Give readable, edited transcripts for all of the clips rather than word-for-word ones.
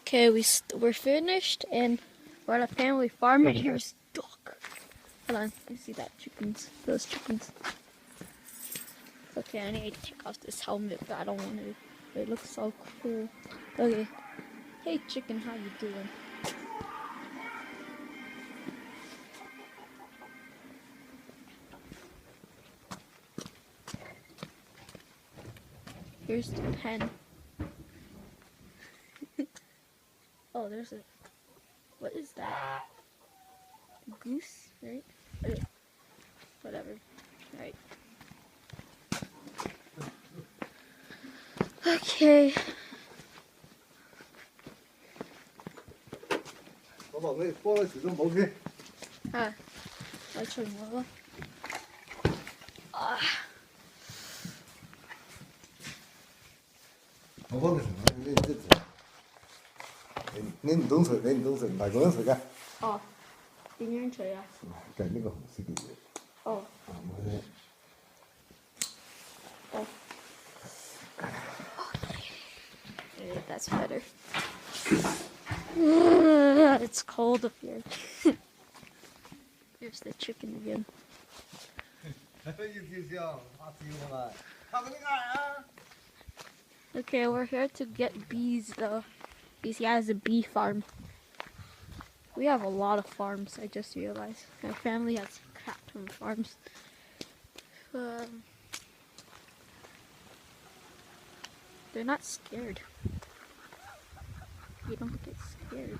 Okay, we're finished and we're at a family farm and here's duck. Hold on, I see that chickens. Those chickens. Okay, I need to take off this helmet, but I don't want to. It looks so cool. Okay. Hey chicken, how you doing? Here's the pen. Oh, there's a... What is that? A goose, right? Whatever. Right. Okay. 我把那放在水中毛去。啊，我吹我了。啊。我放在水上，你这走。你唔懂水，你唔懂水，大個人水嘅。哦，點樣吹啊？計呢個紅色嘅嘢。哦。啊，冇嘢。Oh. Okay, that's better. It's cold up here. Here's the chicken again. Okay, we're here to get bees though. He has a bee farm. We have a lot of farms, I just realized. My family has a crap ton of farms. They're not scared. You don't get scared.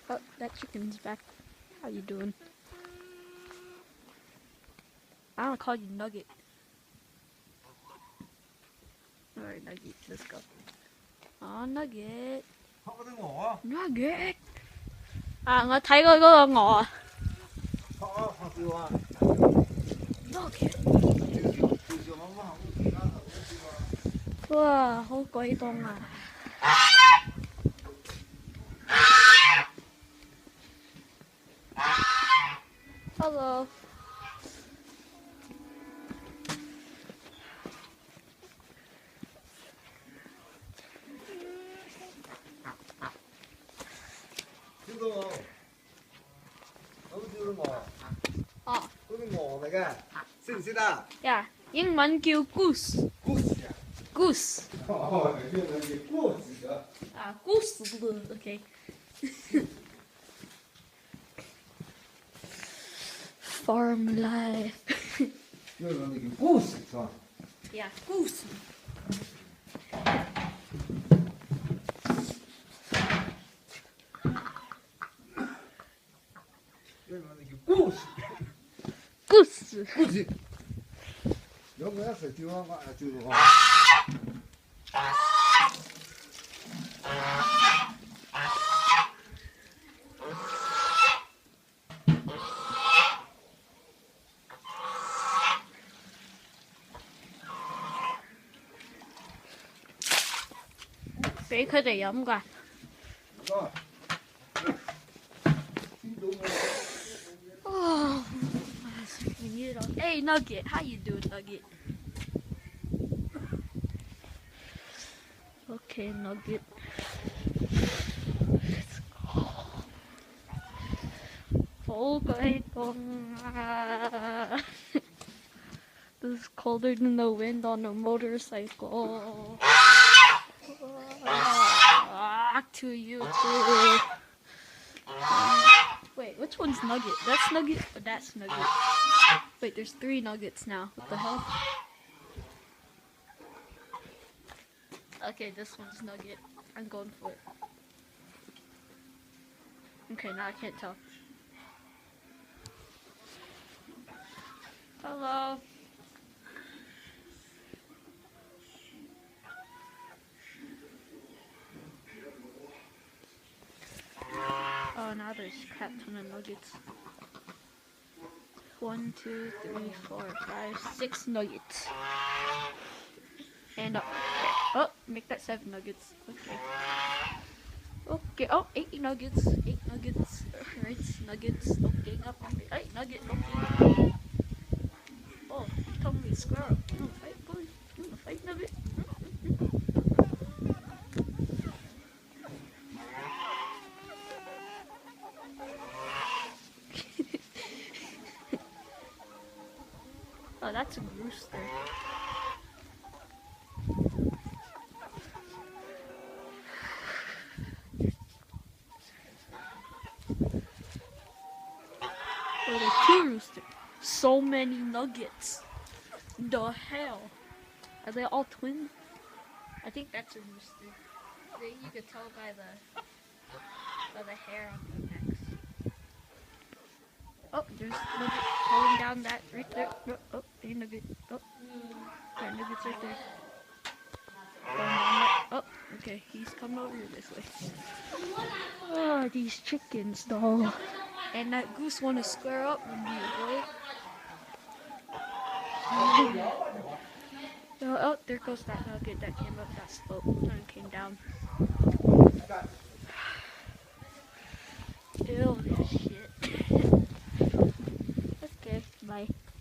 Oh, that chicken's back. How you doing? I want to call you Nugget. Alright, Nugget, let's go. Oh, Nugget. Nugget. À, 我睇過嗰個鵝啊。Nugget. 哇，好鬼凍啊！ Hello. Oh. 嗰啲鵝嚟嘅，識唔識得？ Yeah， 英文叫 goose。goose 啊。goose。哦，英文叫 goose 啊。啊 ，goose OK。Farm life. 英文叫 goose 是吧 Yeah, goose. goose。 goose. goose。有冇一食照啊？我照我。俾佢哋飲㗎。Oh, we need it. Hey, Nugget, how you doing, Nugget? Okay, Nugget. This is colder than the wind on a motorcycle. To you too. Wait, which one's Nugget? That's Nugget or that's Nugget? Wait, there's 3 Nuggets now. What the hell? Okay, this one's Nugget. I'm going for it. Okay, now I can't tell. Hello. Oh, now there's a crap ton of nuggets. 1, 2, 3, 4, 5, 6 nuggets. And oh, make that 7 nuggets. Okay. Okay. Oh, 8 nuggets. 8 nuggets. Right, nuggets. Okay, up on me. 8 nuggets. Okay. Oh, you told me squirrel. You wanna fight, boy? You wanna fight, Nugget? Oh, that's a rooster. Oh, there's two roosters. So many nuggets. The hell? Are they all twins? I think that's a rooster. You could tell by the hair on their necks. Oh, there's nugget falling down that right there. Oh, oh, hey nugget. Oh, there nuggets right there. Going down that. Oh, okay, he's coming over here this way. Oh, these chickens, though. And that goose want to square up with me, boy. Oh, there goes that nugget that came up that slope and came down. Ew.